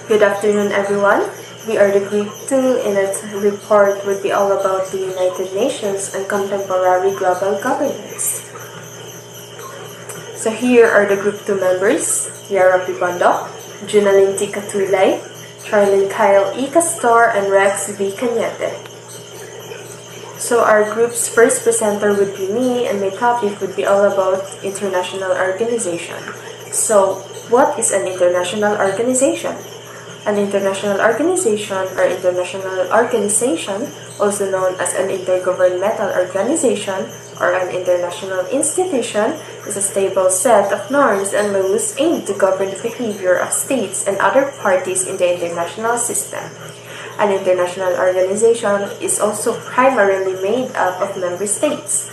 Good afternoon, everyone. We are the Group 2, and our report would be all about the United Nations and contemporary global governance. So here are the Group 2 members: Yara Pibondo, Junalyn T. Katulay, Charlene Kyle E. Castor, and Rex V. Cañete. So our group's first presenter would be me, and my topic would be all about international organization. So, what is an international organization? An international organization or international organization, also known as an intergovernmental organization or an international institution, is a stable set of norms and laws aimed to govern the behavior of states and other parties in the international system. An international organization is also primarily made up of member states.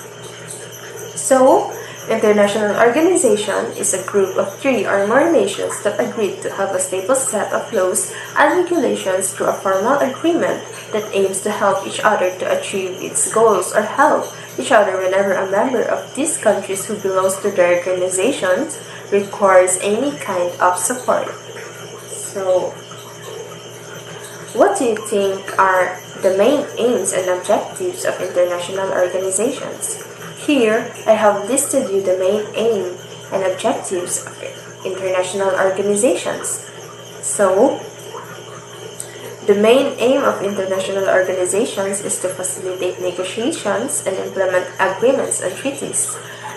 So, international organization is a group of 3 or more nations that agree to have a stable set of laws and regulations through a formal agreement that aims to help each other to achieve its goals or help each other whenever a member of these countries who belongs to the organizations requires any kind of support. So, what do you think are the main aims and objectives of international organizations? Here, I have listed you the main aim and objectives of international organizations. So, the main aim of international organizations is to facilitate negotiations and implement agreements and treaties,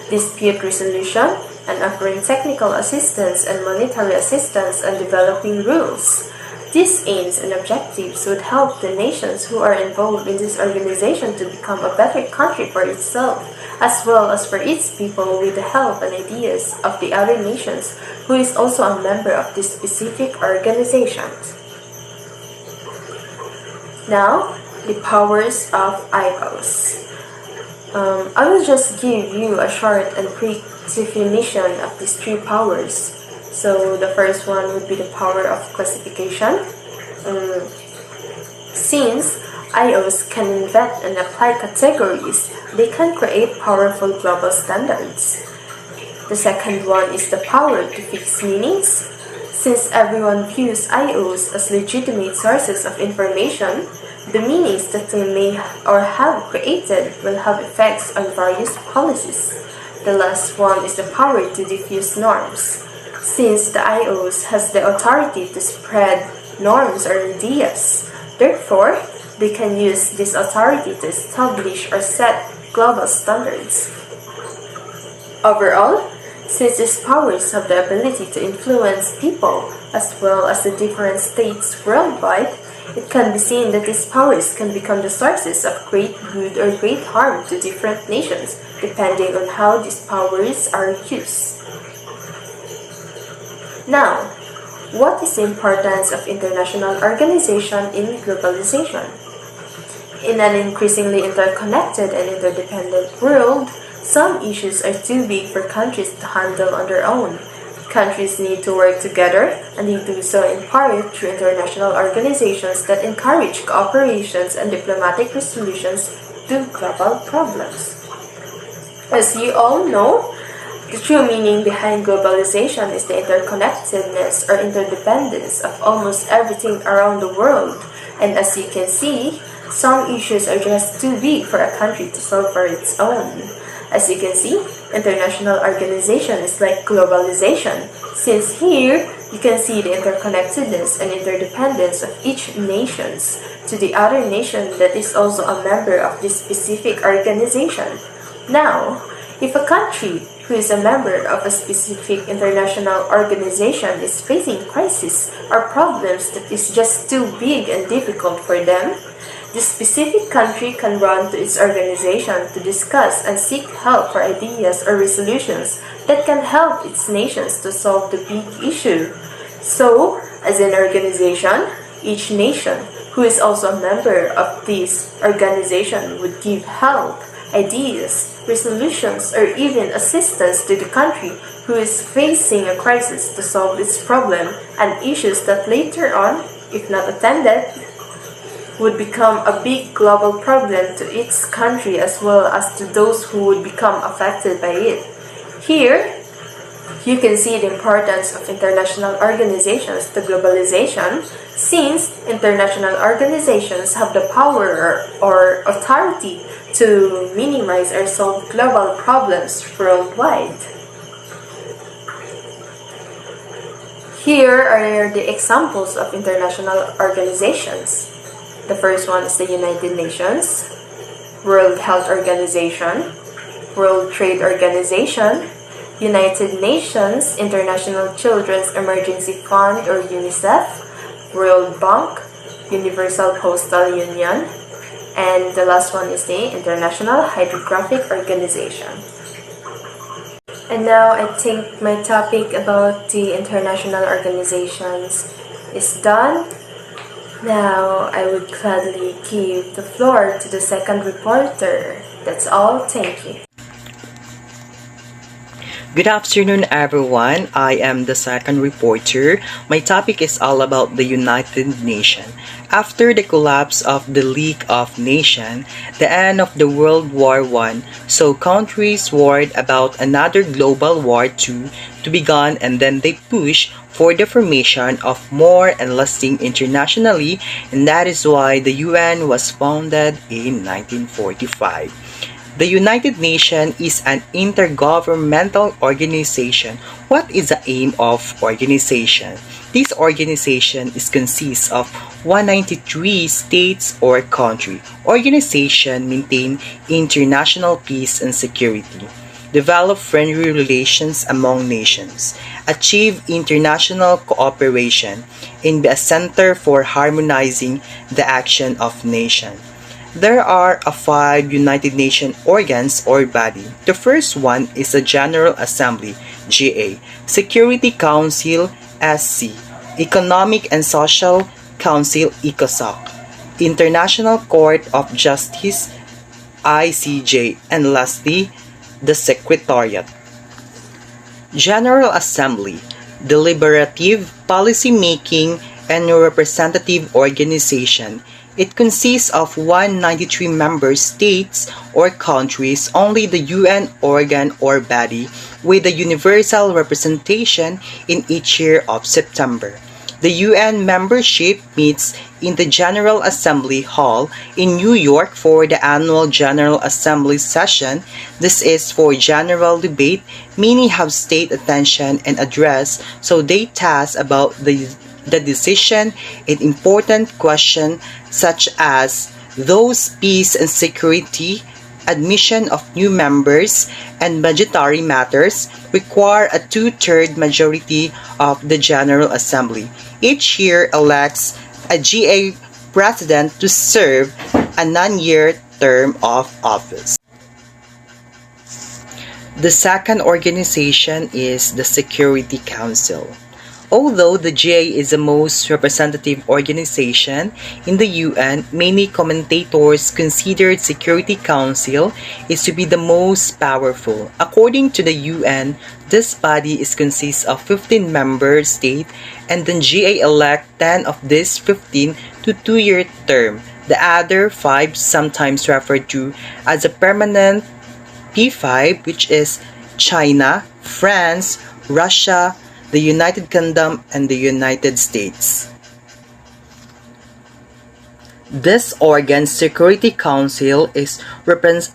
dispute resolution, and offering technical assistance and monetary assistance and developing rules. These aims and objectives would help the nations who are involved in this organization to become a better country for itself, as well as for its people with the help and ideas of the other nations who is also a member of this specific organization. Now, the powers of IOs. I will just give you a short and quick definition of these 3 powers. So the first one would be the power of classification. Since IOs can invent and apply categories, they can create powerful global standards. The second one is the power to fix meanings. Since everyone views IOs as legitimate sources of information, the meanings that they may or have created will have effects on various policies. The last one is the power to diffuse norms. Since the IOs has the authority to spread norms or ideas, therefore, they can use this authority to establish or set global standards. Overall, since these powers have the ability to influence people as well as the different states worldwide, it can be seen that these powers can become the sources of great good or great harm to different nations, depending on how these powers are used. Now, what is the importance of international organization in globalization? In an increasingly interconnected and interdependent world, some issues are too big for countries to handle on their own. Countries need to work together, and they do so in part through international organizations that encourage cooperations and diplomatic resolutions to global problems. As you all know, the true meaning behind globalization is the interconnectedness or interdependence of almost everything around the world. And as you can see, some issues are just too big for a country to solve for its own. As you can see, international organization is like globalization, since here you can see the interconnectedness and interdependence of each nation to the other nation that is also a member of this specific organization. Now, if a country who is a member of a specific international organization is facing crisis or problems that is just too big and difficult for them, the specific country can run to its organization to discuss and seek help for ideas or resolutions that can help its nations to solve the big issue. So, as an organization, each nation who is also a member of this organization would give help, ideas, resolutions, or even assistance to the country who is facing a crisis to solve its problem and issues that later on, if not attended, would become a big global problem to its country as well as to those who would become affected by it. Here, You can see the importance of international organizations to globalization, since international organizations have the power or authority to minimize or solve global problems worldwide. Here are the examples of international organizations. The first one is the United Nations, World Health Organization, World Trade Organization, United Nations International Children's Emergency Fund or UNICEF, World Bank, Universal Postal Union, and the last one is the International Hydrographic Organization. And now I think my topic about the international organizations is done. Now I would gladly give the floor to the second reporter. That's all. Thank you. Good afternoon, everyone. I am the second reporter. My topic is all about the United Nations. After the collapse of the League of Nations, the end of the World War I, so countries worried about another global war II to begin, and then they push for the formation of more and lasting internationally, and that is why the UN was founded in 1945. The United Nations is an intergovernmental organization. What is the aim of organization? This organization consists of 193 states or countries. Organization maintain international peace and security, develop friendly relations among nations, achieve international cooperation, and be a center for harmonizing the action of nations. There are 5 United Nations organs or body. The first one is the General Assembly, GA, Security Council, SC, Economic and Social Council, ECOSOC, International Court of Justice, ICJ, and lastly, the Secretariat. General Assembly, deliberative, policy-making, and representative organization. It consists of 193 member states or countries, only the UN organ or body, with a universal representation in each year of September. The UN membership meets in the General Assembly Hall in New York for the annual General Assembly session. This is for general debate. Many have state attention and address, so they task about the decision in important questions such as those peace and security, admission of new members, and budgetary matters require a 2/3 majority of the General Assembly. Each year elects a GA president to serve a 9-year term of office. The second organization is the Security Council. Although the GA is the most representative organization in the UN, many commentators consider Security Council is to be the most powerful. According to the UN, this body consists of 15 member states, and the GA elect 10 of these 15 to 2-year term. The other 5, sometimes referred to as a permanent P5, which is China, France, Russia, the United Kingdom, and the United States. This organ, Security Council, is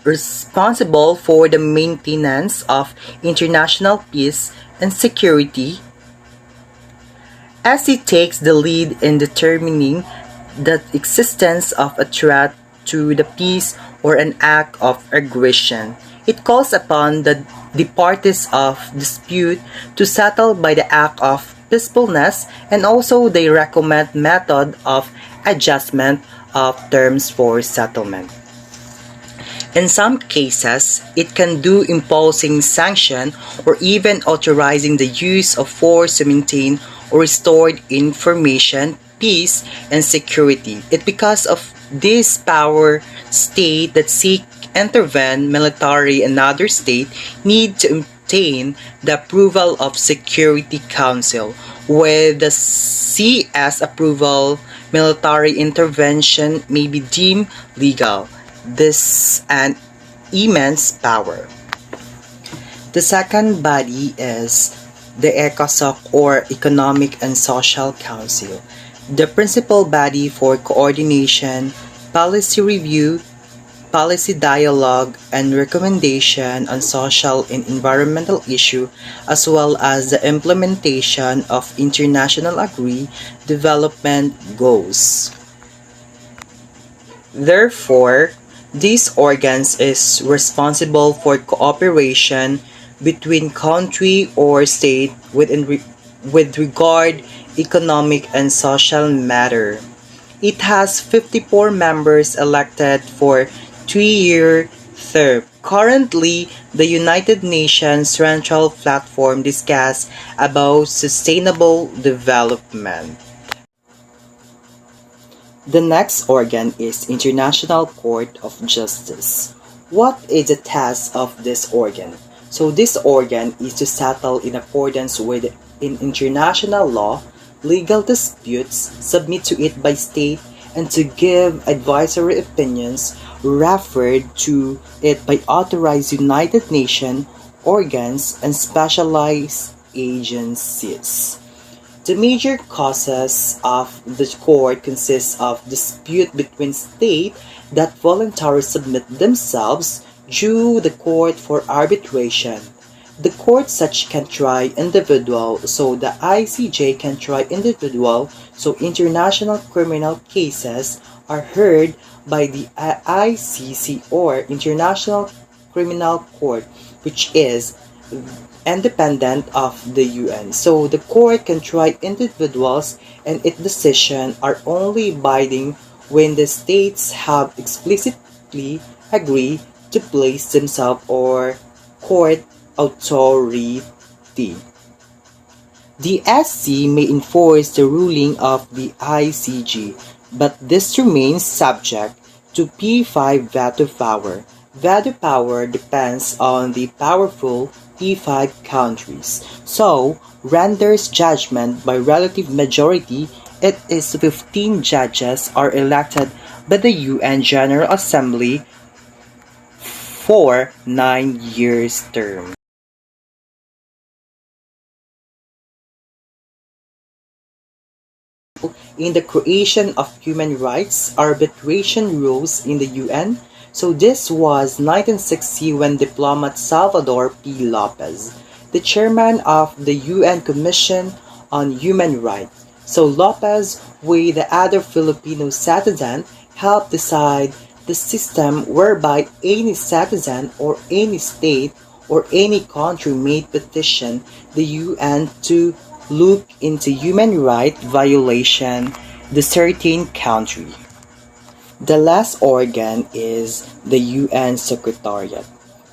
responsible for the maintenance of international peace and security, as it takes the lead in determining the existence of a threat to the peace or an act of aggression. It calls upon the parties of dispute to settle by the act of peacefulness, and also they recommend method of adjustment of terms for settlement. In some cases, it can do imposing sanction or even authorizing the use of force to maintain or restore information, peace, and security. It because of this power state that seek intervene military and other state need to obtain the approval of Security Council. With the CS approval, military intervention may be deemed legal. This an immense power. The second body is the ECOSOC or Economic and Social Council, the principal body for coordination, policy review, policy dialogue, and recommendation on social and environmental issues, as well as the implementation of international agreed development goals. Therefore, these organs is responsible for cooperation between country or state with regard economic and social matter. It has 54 members elected for 3-year term. Currently, the United Nations Central Platform discusses about sustainable development. The next organ is International Court of Justice. What is the task of this organ? So this organ is to settle in accordance with international law, legal disputes, submit to it by state, and to give advisory opinions referred to it by authorized United Nations organs and specialized agencies. The major causes of the court consist of dispute between states that voluntarily submit themselves due the court for arbitration. The court such can try individual, so the ICJ can try individual, so international criminal cases are heard by the ICC or International Criminal Court, which is independent of the UN. So the court can try individuals and its decisions are only binding when the states have explicitly agreed to place themselves or court authority. The SC may enforce the ruling of the ICJ, but this remains subject to P5 veto power. Veto power depends on the powerful P5 countries, so renders judgment by relative majority. It is 15 judges are elected by the UN General Assembly for 9 years term. In the creation of human rights arbitration rules in the UN. So this was 1960 when diplomat Salvador P. Lopez, the chairman of the UN Commission on Human Rights. So Lopez, with the other Filipino citizens, helped decide the system whereby any citizen or any state or any country may petition the UN to look into human rights violation the certain country. The last organ is the UN Secretariat.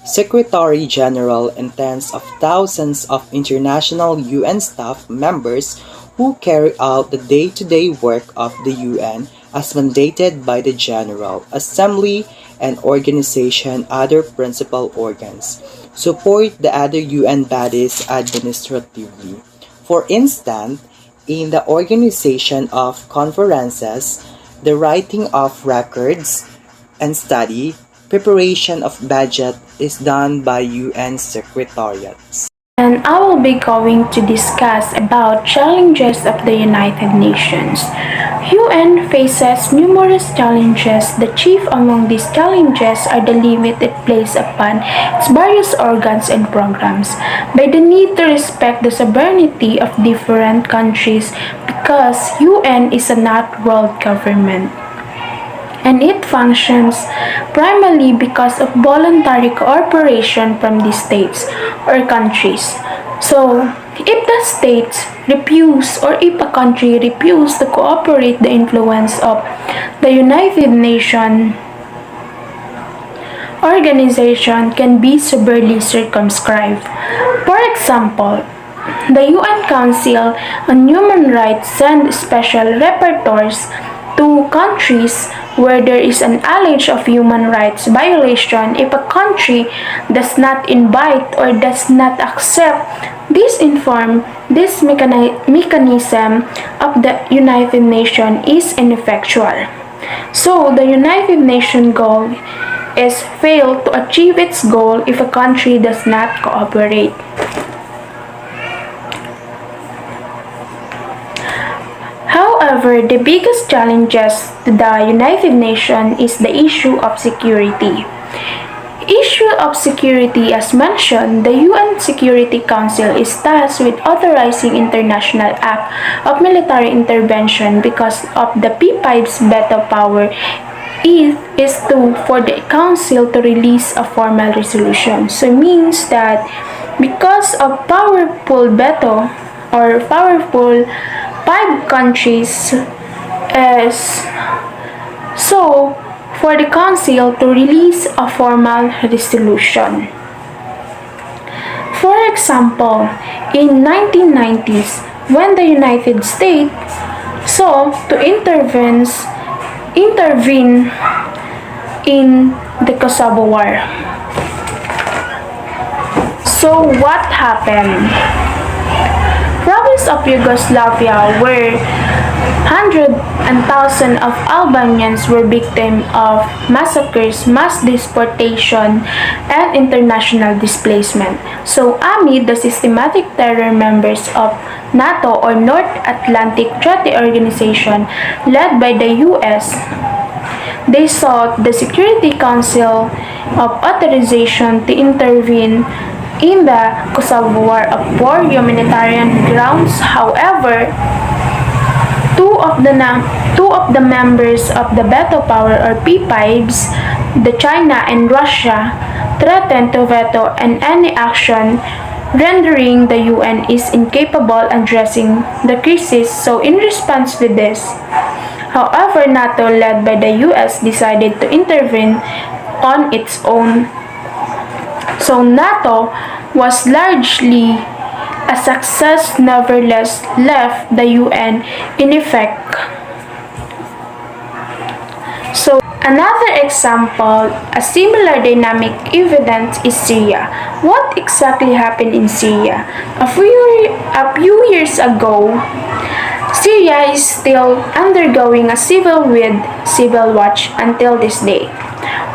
Secretary General and tens of thousands of international UN staff members who carry out the day-to-day work of the UN as mandated by the General Assembly and organization other principal organs. Support the other UN bodies administratively. For instance, in the organization of conferences, the writing of records and study, preparation of budget is done by UN secretariats. And I will be going to discuss about challenges of the United Nations. UN faces numerous challenges. The chief among these challenges are the limit it places upon its various organs and programs, by the need to respect the sovereignty of different countries because UN is a not world government. And it functions primarily because of voluntary cooperation from the states or countries. So, if the states refuse or if a country refuses to cooperate, the influence of the United Nations organization can be severely circumscribed. For example, the UN Council on Human Rights sends special rapporteurs to countries where there is an alleged of human rights violation if a country does not invite or does not accept this mechanism of the United Nations is ineffectual. So the United Nations goal is failed to achieve its goal if a country does not cooperate. However, the biggest challenges to the United Nations is the issue of security. Issue of security, as mentioned, the UN Security Council is tasked with authorizing international act of military intervention because of the P5's veto power. It is for the council to release a formal resolution. So it means that because of powerful veto or powerful 5 countries is so for the council to release a formal resolution. For example, in 1990s, when the United States sought to intervene in the Kosovo War. So what happened? Province of Yugoslavia where hundreds and thousands of Albanians were victims of massacres, mass deportation, and international displacement. So amid the systematic terror, members of NATO or North Atlantic Treaty Organization led by the US, they sought the Security Council of authorization to intervene in the Kosovo War for humanitarian grounds. However, two of the members of the veto power or P5s, the China and Russia, threatened to veto any action, rendering the UN is incapable addressing the crisis. So in response to this, however, NATO led by the US decided to intervene on its own. So NATO was largely a success, nevertheless left the UN in effect. So another example, a similar dynamic evidence is Syria. What exactly happened in Syria? A few years ago, Syria is still undergoing a civil watch until this day.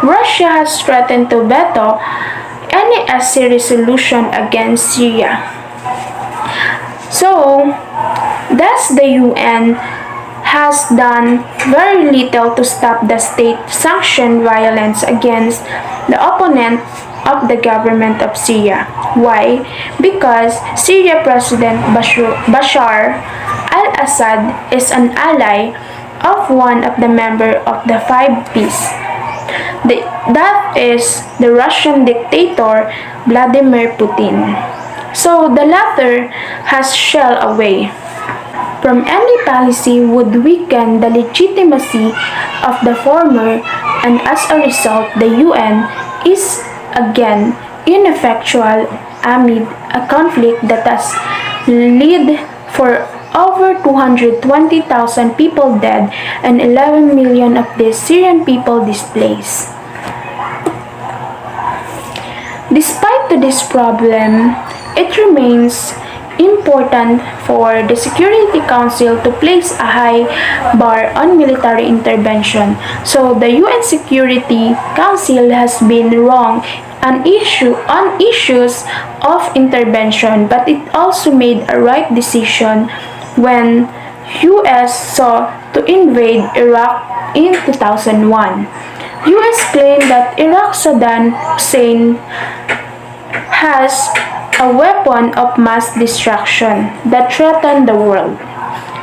Russia has threatened to veto any SC resolution against Syria. So, thus the UN has done very little to stop the state-sanctioned violence against the opponent of the government of Syria. Why? Because Syria President Bashar al-Assad is an ally of one of the members of the 5Ps. That is the Russian dictator Vladimir Putin. So the latter has shied away from any policy would weaken the legitimacy of the former, and as a result the UN is again ineffectual amid a conflict that has led for over 220,000 people dead and 11 million of these Syrian people displaced. Despite this problem, it remains important for the Security Council to place a high bar on military intervention. So the UN Security Council has been wrong on issues of intervention, but it also made a right decision when US sought to invade Iraq in 2001. US claimed that Iraq's Saddam Hussein has a weapon of mass destruction that threatened the world.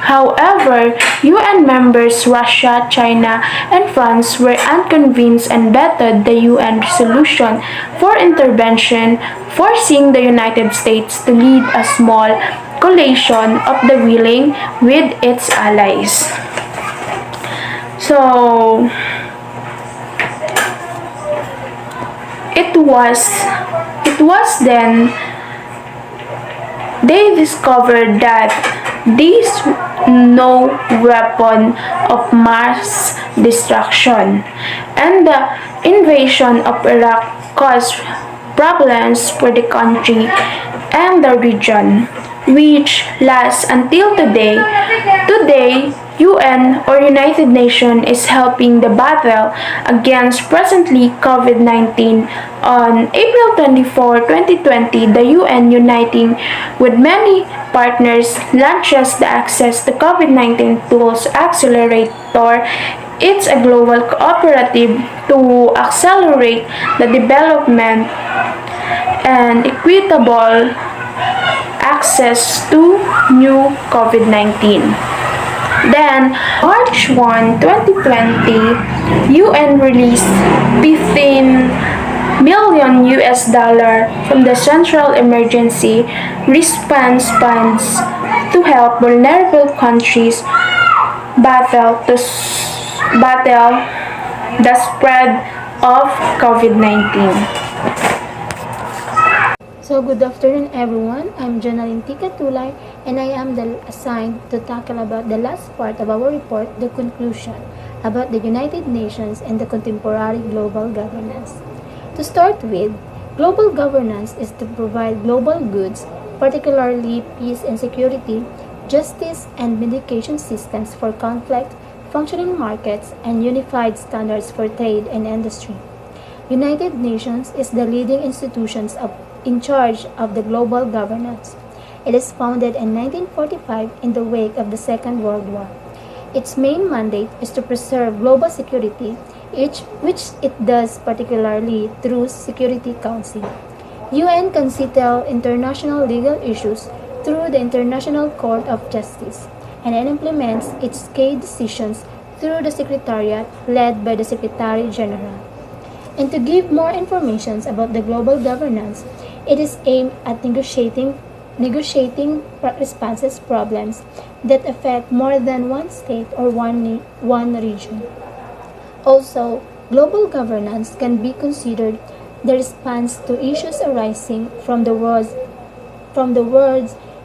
However, UN members Russia, China, and France were unconvinced and vetoed the UN resolution for intervention, forcing the United States to lead a small coalition of the willing with its allies. So, it was then they discovered that there is no weapon of mass destruction, and the invasion of Iraq caused problems for the country and the region, which lasts until today. Today, UN or United Nations is helping the battle against presently COVID-19. On April 24, 2020, the UN, uniting with many partners, launches the Access to COVID-19 Tools Accelerator. It's a global cooperative to accelerate the development and equitable access to new COVID-19. Then, March 1, 2020, UN released 15 million US dollar from the Central Emergency Response Funds to help vulnerable countries battle the spread of COVID-19. So good afternoon everyone, I'm Janalyn Tulay and I am assigned to tackle about the last part of our report, the conclusion about the United Nations and the contemporary global governance. To start with, global governance is to provide global goods, particularly peace and security, justice and mediation systems for conflict, functioning markets, and unified standards for trade and industry. United Nations is the leading institution in charge of the global governance. It is founded in 1945 in the wake of the Second World War. Its main mandate is to preserve global security, which it does particularly through Security Council. UN can settle international legal issues through the International Court of Justice, and it implements its key decisions through the Secretariat led by the Secretary General. And to give more information about the global governance, it is aimed at negotiating responses problems that affect more than one state or one region. Also, global governance can be considered the response to issues arising from the world's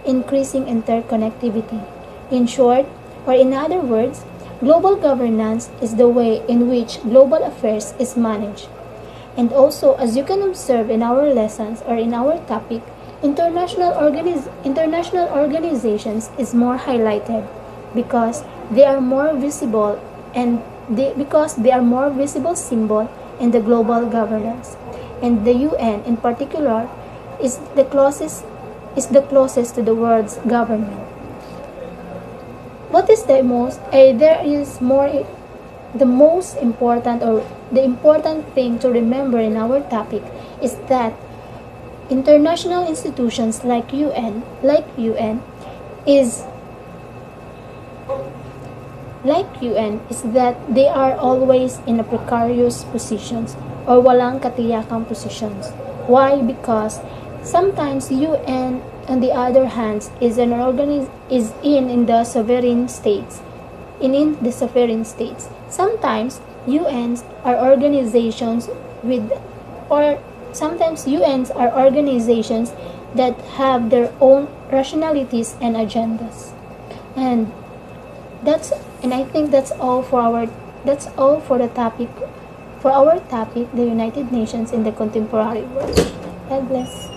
increasing interconnectivity. In short, or in other words, global governance is the way in which global affairs is managed. And also, as you can observe in our lessons or in our topic, international organizations is more highlighted because they are more visible symbol in the global governance. And the UN in particular is the closest to the world's government. What is the most important thing to remember in our topic is that international institutions like UN is that they are always in a precarious positions or walang katiyakang positions. Why? Because sometimes UN on the other hand is in the sovereign states. In the sovereign states. Sometimes UNs are organizations that have their own rationalities and agendas. And I think that's all for our topic, the United Nations in the contemporary world. God bless.